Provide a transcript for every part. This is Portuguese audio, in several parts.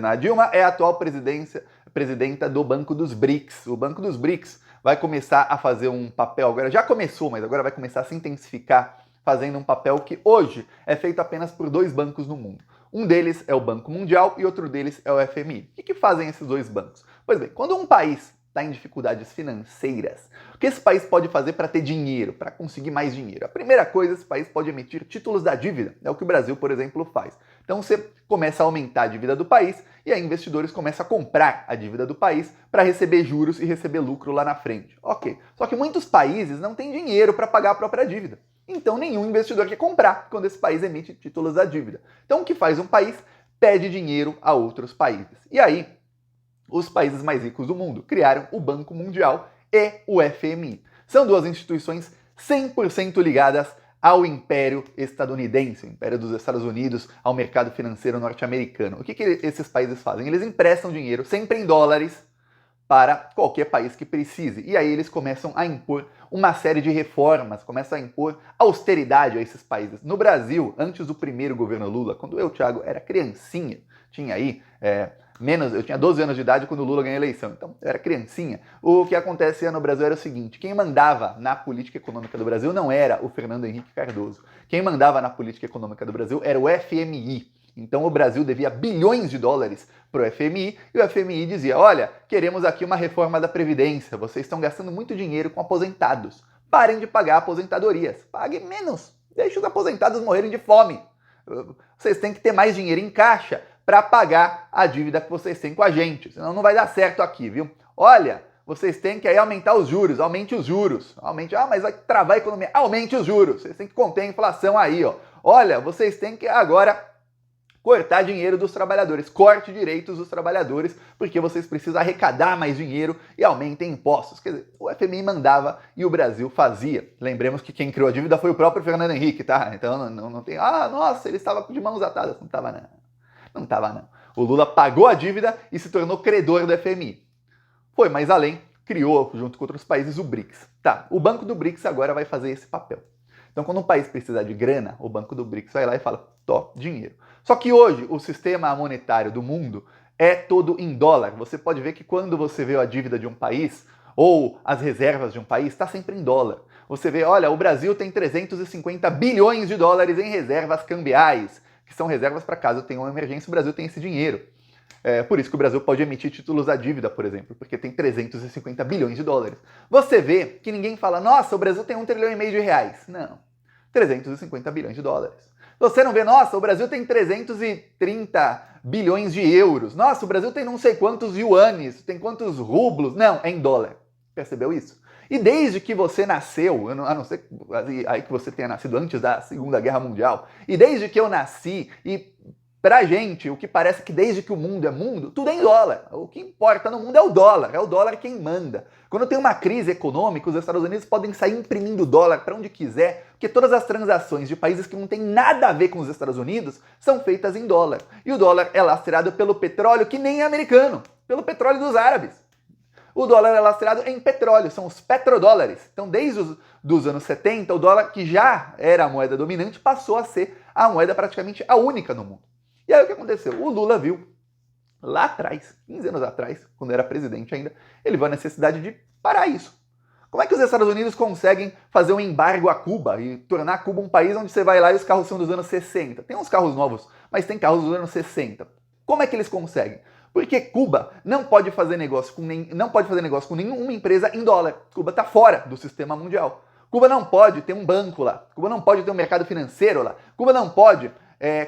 A Dilma é a atual presidenta do Banco dos BRICS. O Banco dos BRICS vai começar a fazer um papel, agora já começou, mas agora vai começar a se intensificar, fazendo um papel que hoje é feito apenas por 2 bancos no mundo. Um deles é o Banco Mundial e outro deles é o FMI. O que fazem esses 2 bancos? Pois bem, quando um país está em dificuldades financeiras, o que esse país pode fazer para ter dinheiro, para conseguir mais dinheiro? A primeira coisa, esse país pode emitir títulos da dívida, é o que o Brasil, por exemplo, faz. Então você começa a aumentar a dívida do país e aí investidores começam a comprar a dívida do país para receber juros e receber lucro lá na frente. Ok, só que muitos países não têm dinheiro para pagar a própria dívida. Então nenhum investidor quer comprar quando esse país emite títulos da dívida. Então o que faz um país? Pede dinheiro a outros países. E aí, os países mais ricos do mundo criaram o Banco Mundial e o FMI. São 2 instituições 100% ligadas ao Império Estadunidense, o Império dos Estados Unidos, ao mercado financeiro norte-americano. O que esses países fazem? Eles emprestam dinheiro, sempre em dólares, para qualquer país que precise. E aí eles começam a impor uma série de reformas, começam a impor austeridade a esses países. No Brasil, antes do primeiro governo Lula, quando eu, Thiago, era criancinha, tinha aí eu tinha 12 anos de idade quando o Lula ganhou a eleição, então eu era criancinha. O que acontecia no Brasil era o seguinte: quem mandava na política econômica do Brasil não era o Fernando Henrique Cardoso. Quem mandava na política econômica do Brasil era o FMI. Então o Brasil devia bilhões de dólares para o FMI e o FMI dizia: olha, queremos aqui uma reforma da Previdência, vocês estão gastando muito dinheiro com aposentados. Parem de pagar aposentadorias, paguem menos, deixem os aposentados morrerem de fome. Vocês têm que ter mais dinheiro em caixa para pagar a dívida que vocês têm com a gente, senão não vai dar certo aqui, viu? Olha, vocês têm que aí aumentar os juros, aumente os juros. Mas vai travar a economia, aumente os juros. Vocês têm que conter a inflação aí, ó. Olha, vocês têm que agora cortar dinheiro dos trabalhadores, corte direitos dos trabalhadores, porque vocês precisam arrecadar mais dinheiro e aumentem impostos. Quer dizer, o FMI mandava e o Brasil fazia. Lembremos que quem criou a dívida foi o próprio Fernando Henrique, tá? Então não tem, nossa, ele estava de mãos atadas. Não estava não. Não estava não. O Lula pagou a dívida e se tornou credor do FMI. Foi mais além, criou, junto com outros países, o BRICS. Tá, o Banco do BRICS agora vai fazer esse papel. Então, quando um país precisar de grana, o Banco do BRICS vai lá e fala: dinheiro. Só que hoje, o sistema monetário do mundo é todo em dólar. Você pode ver que quando você vê a dívida de um país, ou as reservas de um país, está sempre em dólar. Você vê, olha, o Brasil tem 350 bilhões de dólares em reservas cambiais, que são reservas para caso tenha uma emergência, o Brasil tem esse dinheiro. Por isso que o Brasil pode emitir títulos da dívida, por exemplo, porque tem 350 bilhões de dólares. Você vê que ninguém fala: nossa, o Brasil tem 1,5 trilhão de reais. Não, 350 bilhões de dólares. Você não vê: nossa, o Brasil tem 330 bilhões de euros. Nossa, o Brasil tem não sei quantos yuanes, tem quantos rublos. Não, é em dólar. Percebeu isso? E desde que você nasceu, a não ser aí que você tenha nascido antes da Segunda Guerra Mundial, e desde que eu nasci, e pra gente, o que parece que desde que o mundo é mundo, tudo é em dólar. O que importa no mundo é o dólar quem manda. Quando tem uma crise econômica, os Estados Unidos podem sair imprimindo dólar para onde quiser, porque todas as transações de países que não têm nada a ver com os Estados Unidos são feitas em dólar. E o dólar é lastreado pelo petróleo, que nem é americano, pelo petróleo dos árabes. O dólar é lastreado em petróleo, são os petrodólares. Então, desde os anos 70, o dólar, que já era a moeda dominante, passou a ser a moeda praticamente a única no mundo. E aí o que aconteceu? O Lula viu, lá atrás, 15 anos atrás, quando era presidente ainda, ele viu a necessidade de parar isso. Como é que os Estados Unidos conseguem fazer um embargo a Cuba e tornar Cuba um país onde você vai lá e os carros são dos anos 60? Tem uns carros novos, mas tem carros dos anos 60. Como é que eles conseguem? Porque Cuba não pode fazer negócio com nenhuma empresa em dólar. Cuba está fora do sistema mundial. Cuba não pode ter um banco lá. Cuba não pode ter um mercado financeiro lá. Cuba não pode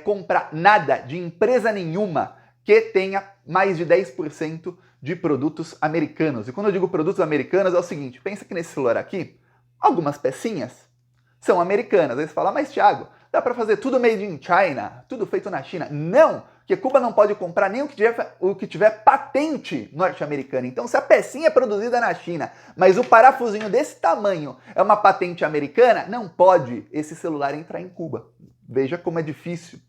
comprar nada de empresa nenhuma que tenha mais de 10% de produtos americanos. E quando eu digo produtos americanos é o seguinte: pensa que nesse celular aqui, algumas pecinhas são americanas. Aí você fala: mas Thiago, dá para fazer tudo made in China, tudo feito na China? Não, porque Cuba não pode comprar nem o que tiver patente norte-americana. Então, se a pecinha é produzida na China, mas o parafusinho desse tamanho é uma patente americana, não pode esse celular entrar em Cuba. Veja como é difícil.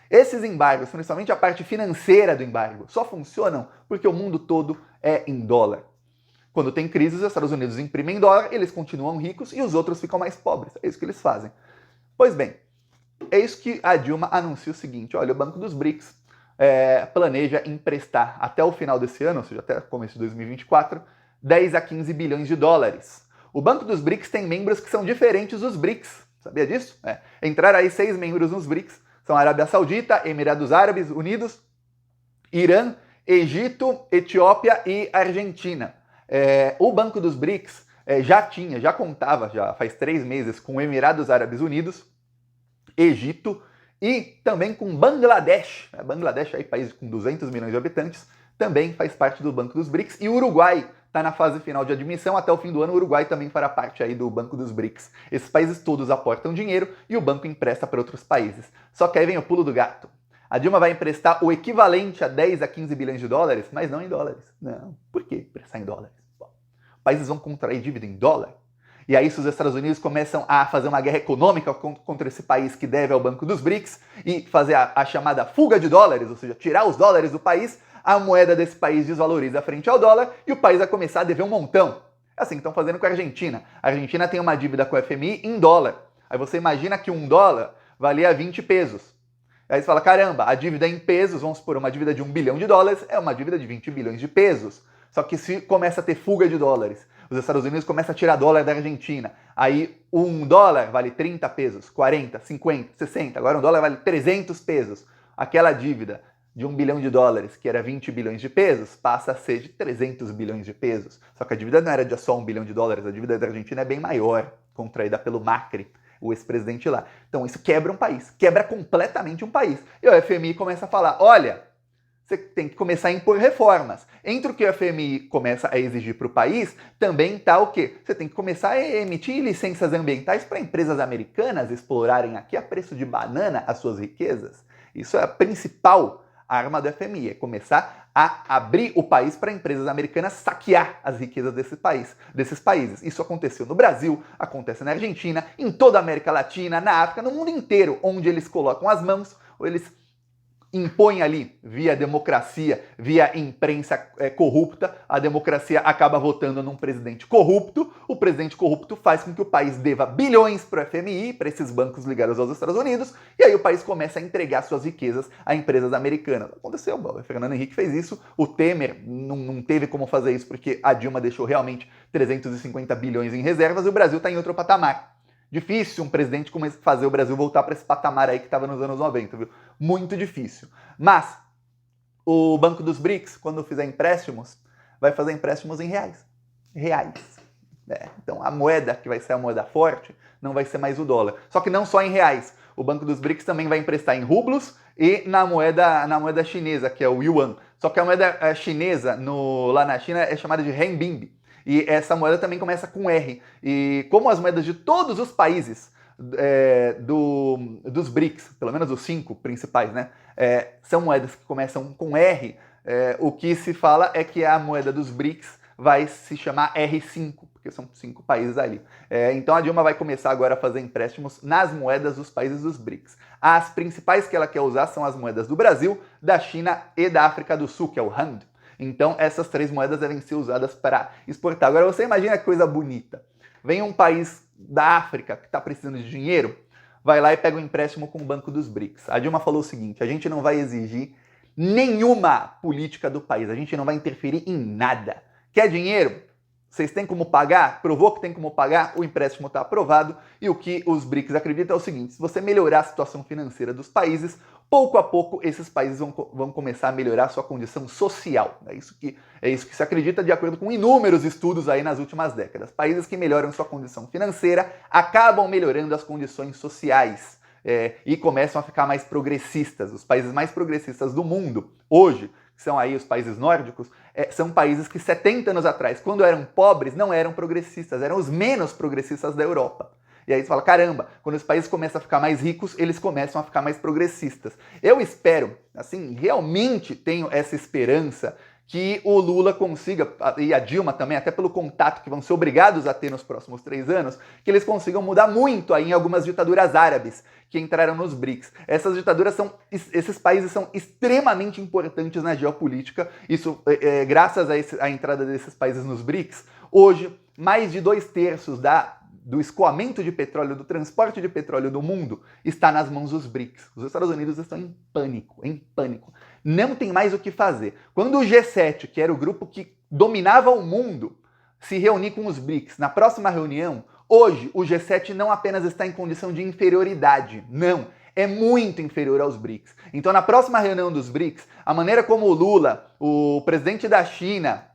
Esses embargos, principalmente a parte financeira do embargo, só funcionam porque o mundo todo é em dólar. Quando tem crise, os Estados Unidos imprimem dólar, eles continuam ricos e os outros ficam mais pobres. É isso que eles fazem. Pois bem, é isso que a Dilma anuncia o seguinte: olha, o Banco dos BRICS planeja emprestar até o final desse ano, ou seja, até o começo de 2024, 10 a 15 bilhões de dólares. O Banco dos BRICS tem membros que são diferentes dos BRICS. Sabia disso? Entraram aí 6 membros nos BRICS. São Arábia Saudita, Emirados Árabes Unidos, Irã, Egito, Etiópia e Argentina. O Banco dos BRICS já contava, faz 3 meses, com Emirados Árabes Unidos, Egito e também com Bangladesh. Bangladesh, aí, país com 200 milhões de habitantes, também faz parte do Banco dos BRICS. E o Uruguai está na fase final de admissão. Até o fim do ano, o Uruguai também fará parte aí do Banco dos BRICS. Esses países todos aportam dinheiro e o banco empresta para outros países. Só que aí vem o pulo do gato. A Dilma vai emprestar o equivalente a 10 a 15 bilhões de dólares, mas não em dólares. Não. Por que emprestar em dólares? Bom, países vão contrair dívida em dólar. E aí, se os Estados Unidos começam a fazer uma guerra econômica contra esse país que deve ao Banco dos BRICS e fazer a chamada fuga de dólares, ou seja, tirar os dólares do país, a moeda desse país desvaloriza frente ao dólar e o país vai começar a dever um montão. É assim que estão fazendo com a Argentina. A Argentina tem uma dívida com o FMI em dólar. Aí você imagina que um dólar valia 20 pesos. Aí você fala, caramba, a dívida em pesos, vamos supor, uma dívida de 1 bilhão de dólares é uma dívida de 20 bilhões de pesos. Só que se começa a ter fuga de dólares, os Estados Unidos começam a tirar dólar da Argentina, aí um dólar vale 30 pesos, 40, 50, 60, agora um dólar vale 300 pesos. Aquela dívida de 1 bilhão de dólares, que era 20 bilhões de pesos, passa a ser de 300 bilhões de pesos. Só que a dívida não era de só 1 bilhão de dólares, a dívida da Argentina é bem maior, contraída pelo Macri, o ex-presidente lá. Então isso quebra um país, quebra completamente um país. E o FMI começa a falar, olha, você tem que começar a impor reformas. Entre o que o FMI começa a exigir para o país, também está o quê? Você tem que começar a emitir licenças ambientais para empresas americanas explorarem aqui a preço de banana as suas riquezas. Isso é a principal arma do FMI, é começar a abrir o país para empresas americanas saquear as riquezas desses países. Isso aconteceu no Brasil, acontece na Argentina, em toda a América Latina, na África, no mundo inteiro, onde eles colocam as mãos, ou eles impõe ali, via democracia, via imprensa corrupta, a democracia acaba votando num presidente corrupto, o presidente corrupto faz com que o país deva bilhões para o FMI, para esses bancos ligados aos Estados Unidos, e aí o país começa a entregar suas riquezas a empresas americanas. Aconteceu, o Fernando Henrique fez isso, o Temer não teve como fazer isso porque a Dilma deixou realmente 350 bilhões em reservas e o Brasil está em outro patamar. Difícil um presidente fazer o Brasil voltar para esse patamar aí que estava nos anos 90, viu? Muito difícil. Mas o Banco dos BRICS, quando fizer empréstimos, vai fazer empréstimos em reais. Reais. Então a moeda que vai ser a moeda forte não vai ser mais o dólar. Só que não só em reais. O Banco dos BRICS também vai emprestar em rublos e na moeda chinesa, que é o yuan. Só que a moeda chinesa lá na China é chamada de renminbi. E essa moeda também começa com R. E como as moedas de todos os países dos BRICS, pelo menos os 5 principais, né, são moedas que começam com R, o que se fala é que a moeda dos BRICS vai se chamar R5, porque são 5 países ali. Então a Dilma vai começar agora a fazer empréstimos nas moedas dos países dos BRICS. As principais que ela quer usar são as moedas do Brasil, da China e da África do Sul, que é o Rand. Então essas 3 moedas devem ser usadas para exportar. Agora você imagina que coisa bonita. Vem um país da África que está precisando de dinheiro, vai lá e pega um empréstimo com o Banco dos BRICS. A Dilma falou o seguinte, a gente não vai exigir nenhuma política do país, a gente não vai interferir em nada. Quer dinheiro? Vocês têm como pagar? Provou que tem como pagar? O empréstimo está aprovado. E o que os BRICS acreditam é o seguinte, se você melhorar a situação financeira dos países, pouco a pouco esses países vão começar a melhorar a sua condição social. É isso que se acredita de acordo com inúmeros estudos aí nas últimas décadas. Países que melhoram sua condição financeira acabam melhorando as condições sociais e começam a ficar mais progressistas. Os países mais progressistas do mundo hoje, que são aí os países nórdicos, são países que 70 anos atrás, quando eram pobres, não eram progressistas, eram os menos progressistas da Europa. E aí você fala, caramba, quando os países começam a ficar mais ricos, eles começam a ficar mais progressistas. Eu espero, assim, realmente tenho essa esperança que o Lula consiga, e a Dilma também, até pelo contato que vão ser obrigados a ter nos próximos 3 anos, que eles consigam mudar muito aí em algumas ditaduras árabes que entraram nos BRICS. Esses países são extremamente importantes na geopolítica. Isso, graças à entrada desses países nos BRICS, hoje, mais de 2/3 do escoamento de petróleo, do transporte de petróleo do mundo, está nas mãos dos BRICS. Os Estados Unidos estão em pânico, em pânico. não tem mais o que fazer. Quando o G7, que era o grupo que dominava o mundo, se reunir com os BRICS na próxima reunião, hoje o G7 não apenas está em condição de inferioridade, não, é muito inferior aos BRICS. Então, na próxima reunião dos BRICS, a maneira como o Lula, o presidente da China,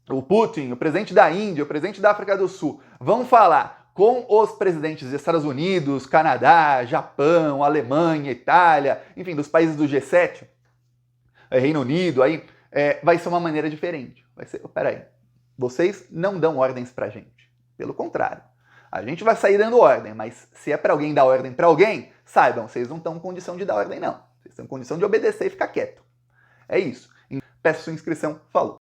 o Putin, o presidente da Índia, o presidente da África do Sul, vão falar com os presidentes dos Estados Unidos, Canadá, Japão, Alemanha, Itália, enfim, dos países do G7, Reino Unido, aí, vai ser uma maneira diferente. Vai ser, peraí, vocês não dão ordens pra gente. Pelo contrário. A gente vai sair dando ordem, mas se é pra alguém dar ordem pra alguém, saibam, vocês não estão em condição de dar ordem, não. Vocês estão em condição de obedecer e ficar quieto. É isso. Peço sua inscrição. Falou.